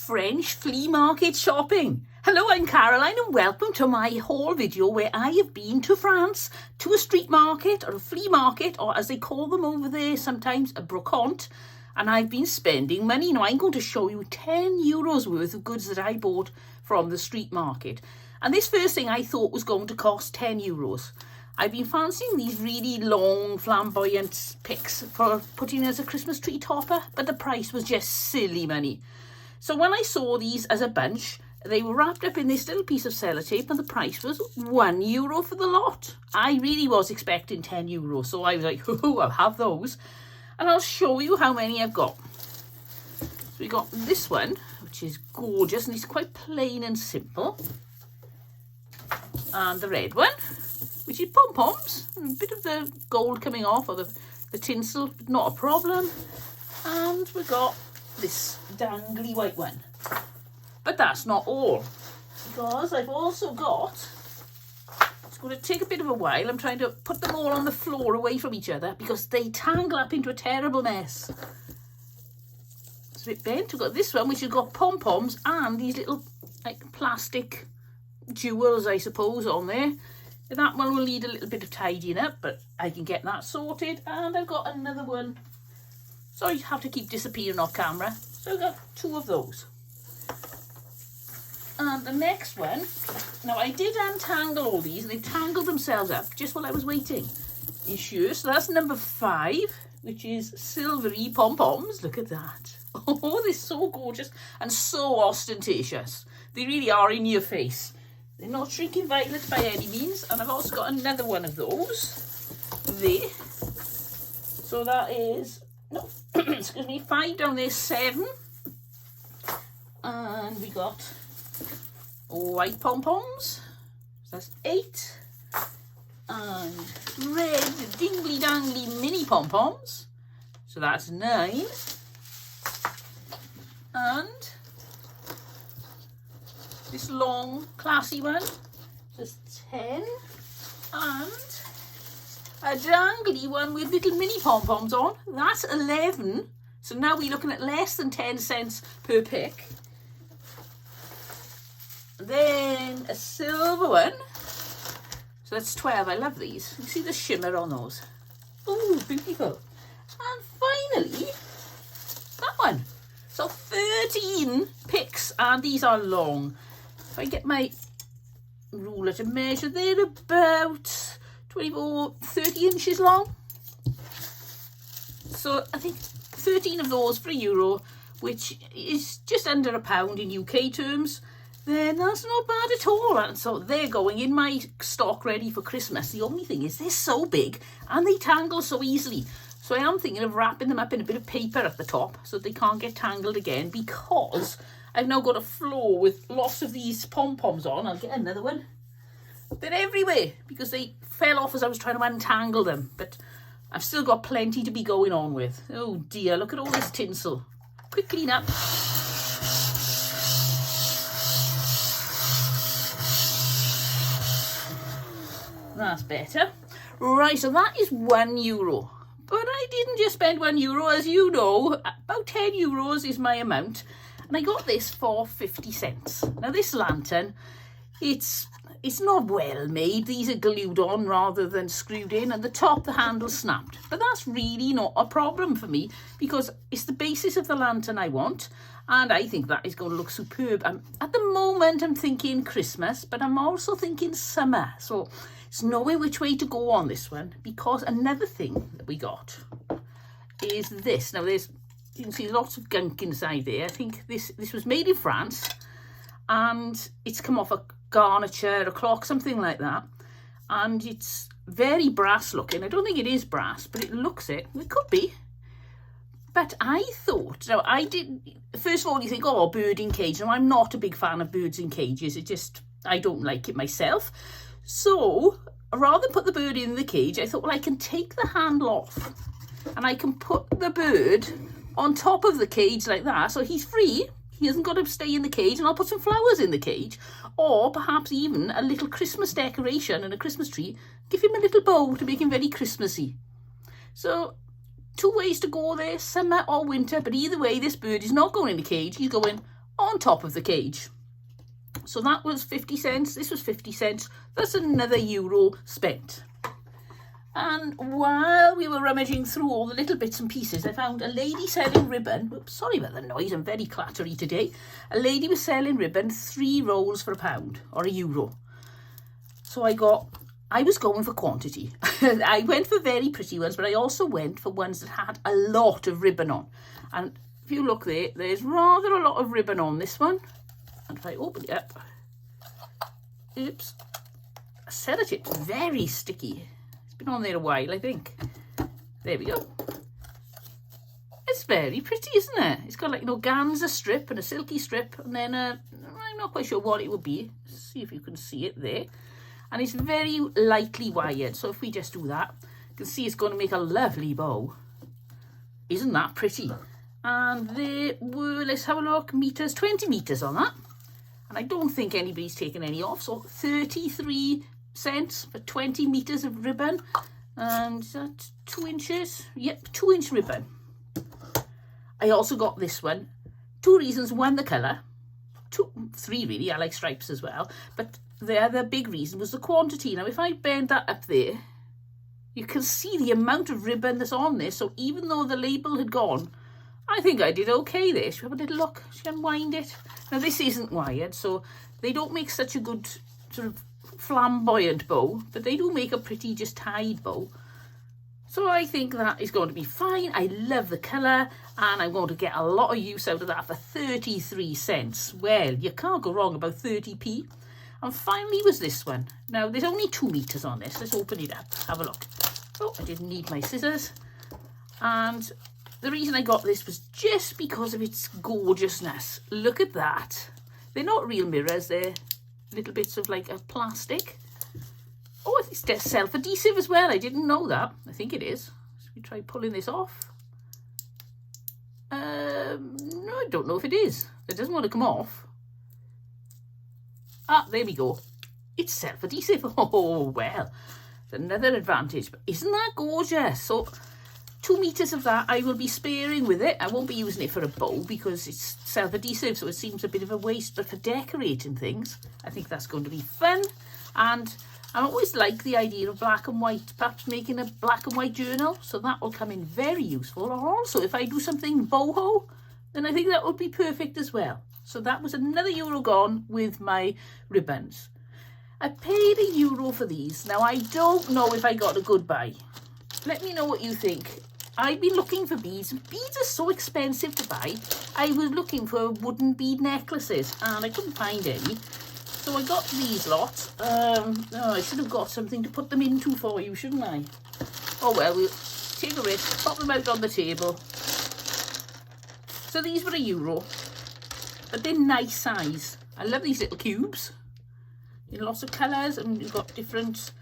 French flea market shopping. Hello, I'm Caroline and welcome to my haul video where I have been to France to a street market or a flea market, or as they call them over there sometimes, a brocante, and I've been spending money. Now I'm going to show you €10 worth of goods that I bought from the street market, and this first thing I thought was going to cost €10. I've been fancying these really long flamboyant picks for putting as a Christmas tree topper, but the price was just silly money. So when I saw these as a bunch, they were wrapped up in this little piece of sellotape and the price was €1 for the lot. I really was expecting €10, so I was like, oh, I'll have those. And I'll show you how many I've got. So we got this one, which is gorgeous, and it's quite plain and simple. And the red one, which is pom-poms, a bit of the gold coming off, or the tinsel, not a problem. And we got this dangly white one. But that's not all, because I've also got, it's going to take a bit of a while, I'm trying to put them all on the floor away from each other because they tangle up into a terrible mess. It's a bit bent. We've got this one which has got pom-poms and these little like plastic jewels, I suppose, on there. And that one will need a little bit of tidying up, but I can get that sorted. And I've got another one. Sorry, I have to keep disappearing off camera. So I've got two of those. And the next one, now I did untangle all these and they tangled themselves up just while I was waiting. You sure? So that's number 5, which is silvery pom-poms. Look at that. Oh, they're so gorgeous and so ostentatious. They really are in your face. They're not shrinking violet by any means. And I've also got another one of those there. So that is, no, excuse me, 5 down there, 7. And we got white pom-poms. So that's 8. And red dingly dangly mini pom-poms. So that's 9. And this long classy one, just 10. And a dangly one with little mini pom-poms on, that's 11. So now we're looking at less than 10 cents per pick. Then a silver one, so that's 12. I love these. You see the shimmer on those. Oh, beautiful. And finally, that one. So 13 picks, and these are long. If I get my ruler to measure, they're about 24, 30 inches long. So I think 13 of those for €1, which is just under £1 in UK terms. Then that's not bad at all. And so they're going in my stock ready for Christmas. The only thing is they're so big and they tangle so easily. So I am thinking of wrapping them up in a bit of paper at the top so they can't get tangled again, because I've now got a floor with lots of these pom-poms on. I'll get another one. They're everywhere because they fell off as I was trying to untangle them. But I've still got plenty to be going on with. Oh dear, look at all this tinsel. Quick clean up. That's better. Right, so that is €1. But I didn't just spend €1, as you know. About €10 is my amount. And I got this for 50 cents. Now this lantern, it's not well made. These are glued on rather than screwed in. And the top, the handle snapped. But that's really not a problem for me, because it's the basis of the lantern I want. And I think that is going to look superb. At the moment, I'm thinking Christmas, but I'm also thinking summer. So it's knowing which way to go on this one, because another thing that we got is this. Now, you can see lots of gunk inside there. I think this was made in France, and it's come off a garniture, a clock, something like that. And it's very brass looking. I don't think it is brass, but it looks it. It could be. But I thought, now first of all you think, oh, bird in cage. Now I'm not a big fan of birds in cages. I don't like it myself. So rather than put the bird in the cage, I thought, well, I can take the handle off and I can put the bird on top of the cage like that. So he's free. He hasn't got to stay in the cage, and I'll put some flowers in the cage, or perhaps even a little Christmas decoration and a Christmas tree. Give him a little bow to make him very Christmassy. So 2 ways to go there, summer or winter, but either way, this bird is not going in the cage. He's going on top of the cage. So that was 50 cents. This was 50 cents. That's another euro spent. And while we were rummaging through all the little bits and pieces, I found a lady selling ribbon. Oops, sorry about the noise, I'm very clattery today. A lady was selling ribbon, 3 rolls for £1 or €1. So I was going for quantity. I went for very pretty ones, but I also went for ones that had a lot of ribbon on. And if you look there, there's rather a lot of ribbon on this one. And if I open it up, oops, sellotip's very sticky. Been on there a while, I think. There we go. It's very pretty, isn't it? It's got like an organza strip and a silky strip, and then I'm not quite sure what it would be. Let's see if you can see it there. And it's very lightly wired, so if we just do that, you can see it's going to make a lovely bow. Isn't that pretty? And there were, let's have a look, meters, 20 meters on that. And I don't think anybody's taken any off, so 33 cents for 20 meters of ribbon. And that's 2 inches. Yep, 2-inch ribbon. I also got this one. 2 reasons. One, the colour. 3 really. I like stripes as well. But the other big reason was the quantity. Now, if I bend that up there, you can see the amount of ribbon that's on this. So even though the label had gone, I think I did okay there. Should we have a little look? Should I unwind it? Now, this isn't wired, so they don't make such a good sort of flamboyant bow, but they do make a pretty just tied bow. So I think that is going to be fine. I love the colour, and I'm going to get a lot of use out of that for 33 cents. Well, you can't go wrong about 30p. And finally was this one. Now, there's only 2 meters on this. Let's open it up. Have a look. Oh, I didn't need my scissors. And the reason I got this was just because of its gorgeousness. Look at that. They're not real mirrors. They're little bits of like a plastic. Oh, it's self-adhesive as well. I didn't know that. I think it is. Let me try pulling this off. No, I don't know if it is. It doesn't want to come off. Ah, there we go. It's self-adhesive. Oh, well, it's another advantage. But isn't that gorgeous? So 2 meters of that I will be sparing with it. I won't be using it for a bow because it's self-adhesive, so it seems a bit of a waste, but for decorating things, I think that's going to be fun. And I always like the idea of black and white, perhaps making a black and white journal, so that will come in very useful. Or also, if I do something boho, then I think that would be perfect as well. So that was another euro gone with my ribbons. I paid €1 for these. Now, I don't know if I got a good buy. Let me know what you think. I've been looking for beads. Beads are so expensive to buy. I was looking for wooden bead necklaces and I couldn't find any. So I got these lots. Oh, I should have got something to put them into for you, shouldn't I? Oh well, we'll take a risk, pop them out on the table. So these were €1, but they're nice size. I love these little cubes in lots of colours, and you've got different.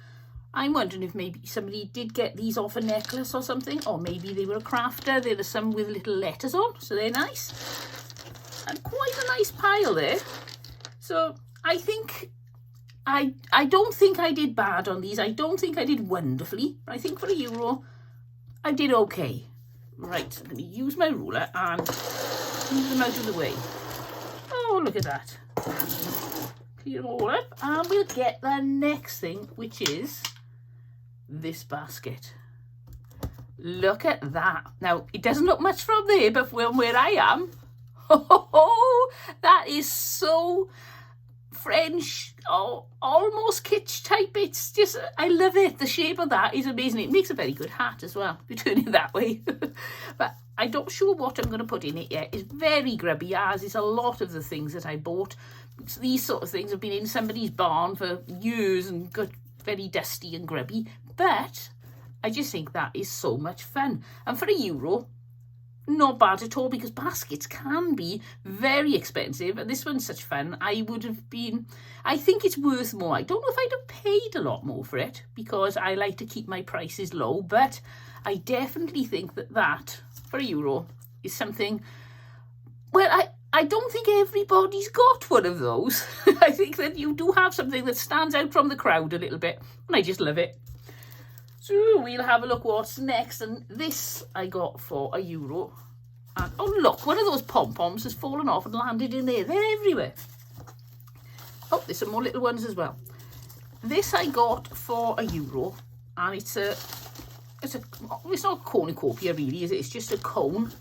I'm wondering if maybe somebody did get these off a necklace or something, or maybe they were a crafter. There are some with little letters on, so they're nice. And quite a nice pile there. So I think, I don't think I did bad on these. I don't think I did wonderfully. But I think for €1, I did okay. Right, I'm going to use my ruler and move them out of the way. Oh, look at that. Clear them all up. And we'll get the next thing, which is this basket. Look at that. Now, it doesn't look much from there, but from where I am, oh, that is so French, oh, almost kitsch type. It's just, I love it. The shape of that is amazing. It makes a very good hat as well, if you turn it that way. But I'm not sure what I'm going to put in it yet. It's very grubby, as is a lot of the things that I bought. These sort of things have been in somebody's barn for years and got very dusty and grubby. But I just think that is so much fun. And for €1, not bad at all, because baskets can be very expensive. And this one's such fun. I think it's worth more. I don't know if I'd have paid a lot more for it, because I like to keep my prices low. But I definitely think that for €1 is something, well, I don't think everybody's got one of those. I think that you do have something that stands out from the crowd a little bit, and I just love it. So we'll have a look what's next, and this I got for €1. And oh look, one of those pom-poms has fallen off and landed in there. They're everywhere. Oh, there's some more little ones as well. This I got for €1, and it's not a cornucopia really, is it? It's just a cone,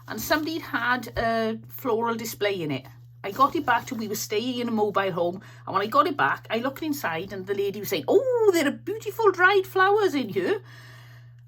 and somebody had a floral display in it. I got it back till we were staying in a mobile home, and when I got it back, I looked inside and the lady was saying, oh, there are beautiful dried flowers in here.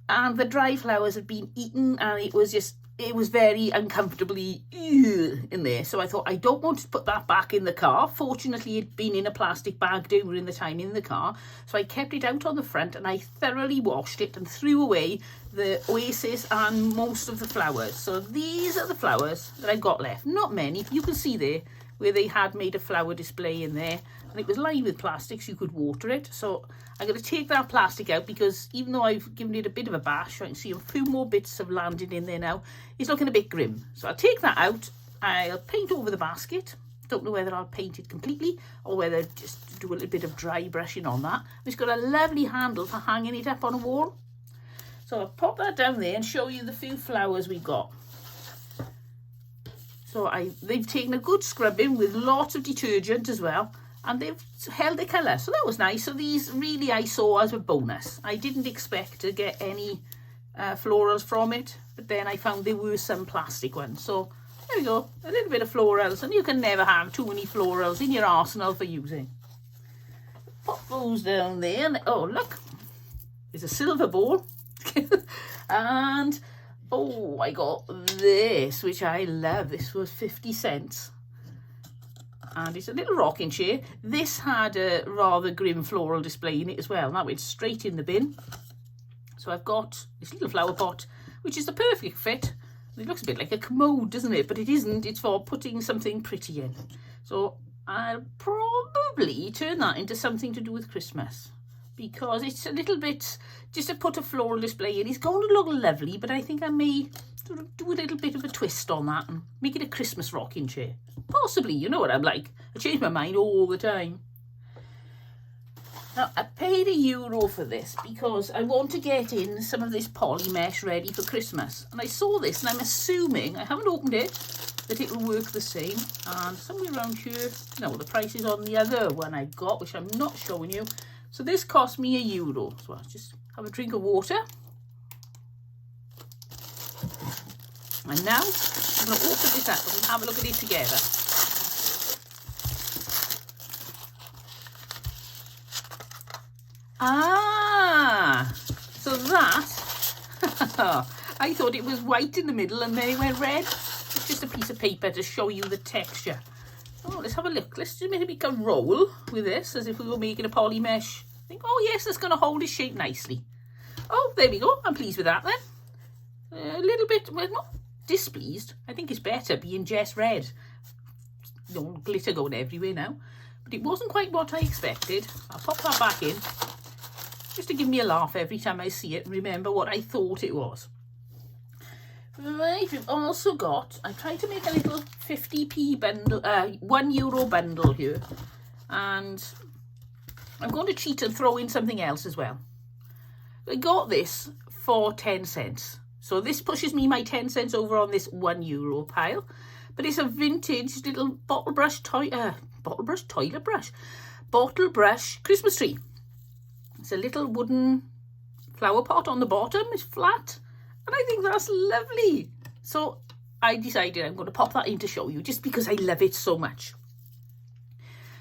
And the dried flowers had been eaten, and it was very uncomfortably in there. So I thought, I don't want to put that back in the car. Fortunately, it'd been in a plastic bag during the time in the car. So I kept it out on the front, and I thoroughly washed it and threw away the oasis and most of the flowers. So these are the flowers that I've got left. Not many. You can see there where they had made a flower display in there, and it was lined with plastic so you could water it. So I'm going to take that plastic out, because even though I've given it a bit of a bash, I can see a few more bits have landed in there now. It's looking a bit grim. So I'll take that out. I'll paint over the basket. Don't know whether I'll paint it completely or whether just do a little bit of dry brushing on that. It's got a lovely handle for hanging it up on a wall. So I'll pop that down there and show you the few flowers we got. So they've taken a good scrubbing with lots of detergent as well, and they've held their colour. So that was nice. So these really I saw as a bonus. I didn't expect to get any florals from it, but then I found there were some plastic ones. So there we go, a little bit of florals, and you can never have too many florals in your arsenal for using. Pop those down there, and oh look, there's a silver ball. And oh, I got this, which I love. This was 50 cents. And it's a little rocking chair. This had a rather grim floral display in it as well. That went straight in the bin. So I've got this little flower pot, which is the perfect fit. It looks a bit like a commode, doesn't it? But it isn't. It's for putting something pretty in. So I'll probably turn that into something to do with Christmas, because it's a little bit, just to put a floral display in. It's going to look lovely, but I think I may sort of do a little bit of a twist on that and make it a Christmas rocking chair. Possibly, you know what I'm like. I change my mind all the time. Now, I paid €1 for this because I want to get in some of this polymesh ready for Christmas. And I saw this, and I'm assuming, I haven't opened it, that it will work the same. And somewhere around here, no, the price is on the other one I got, which I'm not showing you. So this cost me €1. So I'll just have a drink of water. And now I'm going to open this up and we'll have a look at it together. Ah, so that, I thought it was white in the middle and then it went red. It's just a piece of paper to show you the texture. Oh, let's have a look. Let's just make a roll with this as if we were making a polymesh. Think, oh yes, that's going to hold its shape nicely. Oh, there we go. I'm pleased with that then. A little bit, well, not displeased. I think it's better being just red. No glitter going everywhere now. But it wasn't quite what I expected. I'll pop that back in, just to give me a laugh every time I see it and remember what I thought it was. Right, we've also got, I tried to make a little 50p bundle, €1 bundle here. And I'm going to cheat and throw in something else as well. I got this for 10 cents. So this pushes me my 10 cents over on this €1 pile. But it's a vintage little bottle brush Christmas tree. It's a little wooden flower pot on the bottom. It's flat. And I think that's lovely. So I decided I'm going to pop that in to show you, just because I love it so much.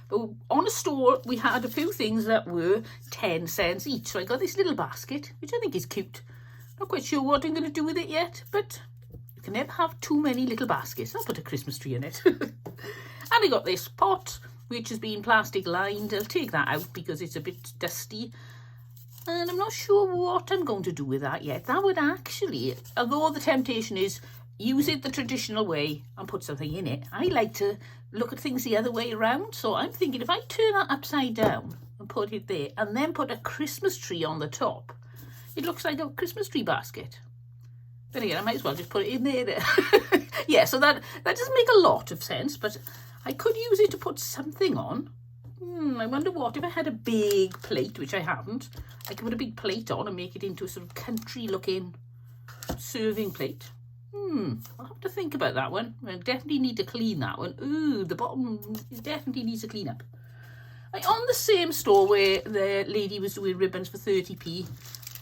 But on a store, we had a few things that were 10 cents each. So I got this little basket, which I think is cute. Not quite sure what I'm going to do with it yet, but you can never have too many little baskets. I'll put a Christmas tree in it. And I got this pot, which has been plastic lined. I'll take that out because it's a bit dusty. And I'm not sure what I'm going to do with that yet. That would actually, although the temptation is use it the traditional way and put something in it, I like to look at things the other way around. So I'm thinking if I turn that upside down and put it there and then put a Christmas tree on the top, it looks like a Christmas tree basket. Then again, I might as well just put it in there. Yeah, so that doesn't make a lot of sense, but I could use it to put something on. I wonder what, if I had a big plate, which I haven't, I could put a big plate on and make it into a sort of country looking serving plate. I'll have to think about that one. I definitely need to clean that one. Ooh, the bottom definitely needs a clean up. On the same store where the lady was doing ribbons for 30p,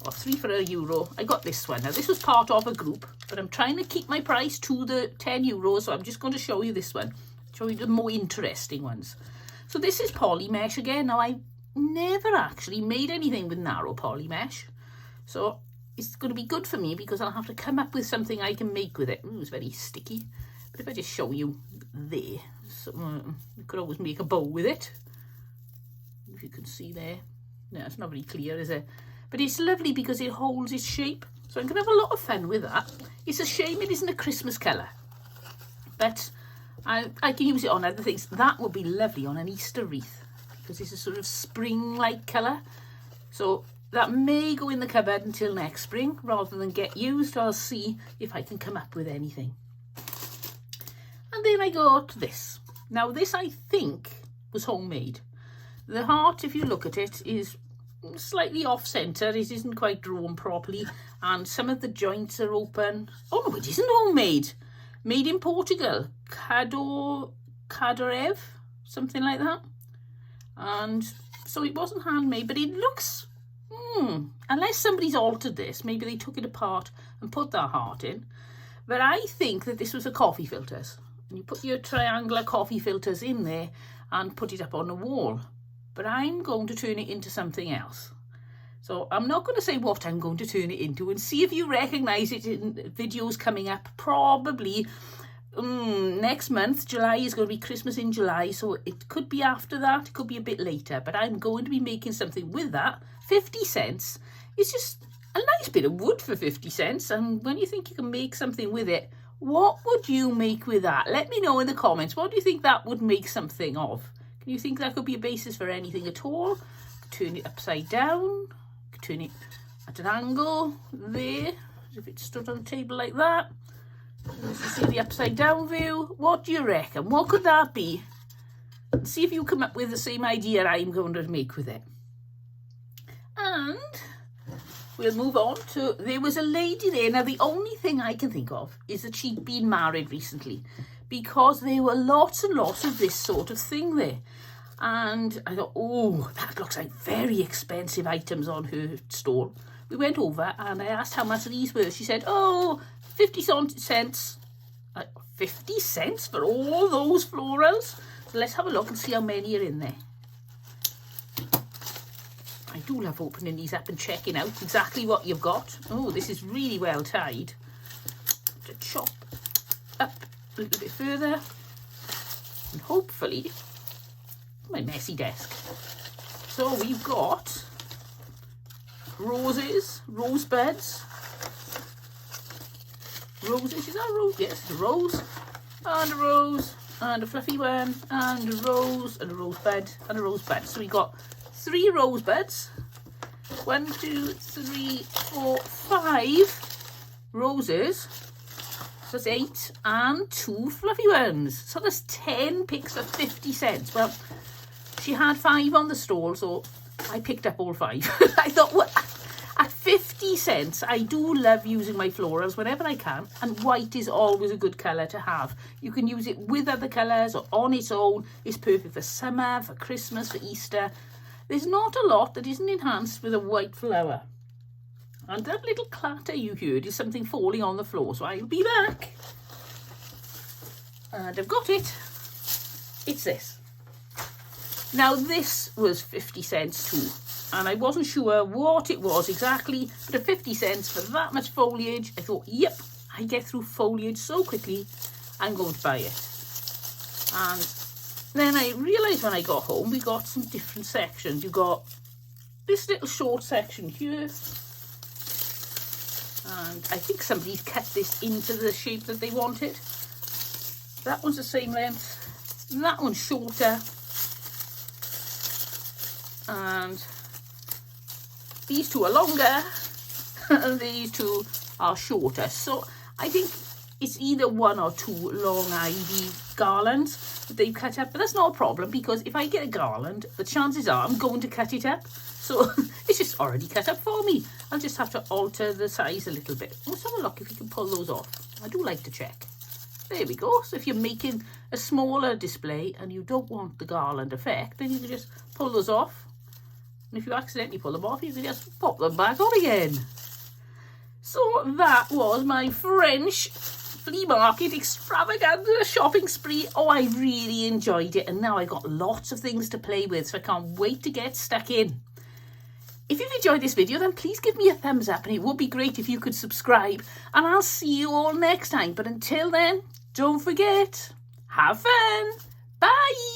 or 3 for €1, I got this one. Now, this was part of a group, but I'm trying to keep my price to the €10, so I'm just going to show you this one. Show you the more interesting ones. So this is polymesh again. Now, I never actually made anything with narrow polymesh, so it's going to be good for me because I'll have to come up with something I can make with it. Ooh, it's very sticky. But if I just show you there, so, you could always make a bow with it. If you can see there. No, it's not very clear, is it? But it's lovely because it holds its shape. So I'm going to have a lot of fun with that. It's a shame it isn't a Christmas colour. But I can use it on other things. That would be lovely on an Easter wreath because it's a sort of spring-like colour. So that may go in the cupboard until next spring rather than get used. I'll see if I can come up with anything. And then I got this. Now this I think was homemade. The heart, if you look at it, is slightly off-centre. It isn't quite drawn properly and some of the joints are open. Oh no, it isn't homemade. Made in Portugal. Cadorev, something like that. And so it wasn't handmade, but it looks... unless somebody's altered this, maybe they took it apart and put that heart in. But I think that this was a coffee filters. And you put your triangular coffee filters in there and put it up on the wall. But I'm going to turn it into something else. So I'm not going to say what I'm going to turn it into and see if you recognise it in videos coming up. Probably next month. July is going to be Christmas in July, so it could be after that, it could be a bit later. But I'm going to be making something with that. 50 cents. It's just a nice bit of wood for 50 cents. And when you think you can make something with it, what would you make with that? Let me know in the comments. What do you think that would make something of? Can you think that could be a basis for anything at all? Turn it upside down. Turn it at an angle there. If it stood on a table like that. Let's see the upside down view. What do you reckon? What could that be? See if you come up with the same idea I'm going to make with it. And we'll move on to, there was a lady there. Now, the only thing I can think of is that she'd been married recently because there were lots and lots of this sort of thing there. And I thought, oh, that looks like very expensive items on her stall. We went over and I asked how much these were. She said, oh, 50 cents. 50 cents for all those florals? So let's have a look and see how many are in there. I do love opening these up and checking out exactly what you've got. Oh, this is really well tied. To chop up a little bit further. And hopefully, my messy desk. So we've got roses, rosebuds. Roses, is that a rose? Yes, it's a rose. And a rose. And a fluffy one. And a rose. And a rosebud. And a rosebud. So we got 3 rosebuds, 1, 2, 3, 4, 5 roses, so that's 8, and 2 fluffy ones. So that's 10 picks for 50 cents. Well, she had 5 on the stall, so I picked up all 5. I thought, well, at 50 cents, I do love using my florals whenever I can, and white is always a good colour to have. You can use it with other colours or on its own. It's perfect for summer, for Christmas, for Easter. There's not a lot that isn't enhanced with a white flower. And that little clatter you heard is something falling on the floor. So I'll be back. And I've got it. It's this. Now this was 50 cents too. And I wasn't sure what it was exactly. But at 50 cents for that much foliage, I thought, yep, I get through foliage so quickly, I'm going to buy it. And then I realised when I got home, we got some different sections. You got this little short section here. And I think somebody's cut this into the shape that they wanted. That one's the same length. That one's shorter. And these 2 are longer. And these 2 are shorter. So I think it's either 1 or 2 long ivy garlands that they've cut up, but that's not a problem because if I get a garland, the chances are I'm going to cut it up. So it's just already cut up for me. I'll just have to alter the size a little bit. Let's have a look if we can pull those off. I do like to check. There we go. So if you're making a smaller display and you don't want the garland effect, then you can just pull those off. And if you accidentally pull them off, you can just pop them back on again. So that was my French flea market extravaganza shopping spree. Oh, I really enjoyed it. And now I've got lots of things to play with, so I can't wait to get stuck in. If you've enjoyed this video, then please give me a thumbs up, and it would be great if you could subscribe. And I'll see you all next time. But until then, don't forget, have fun. Bye.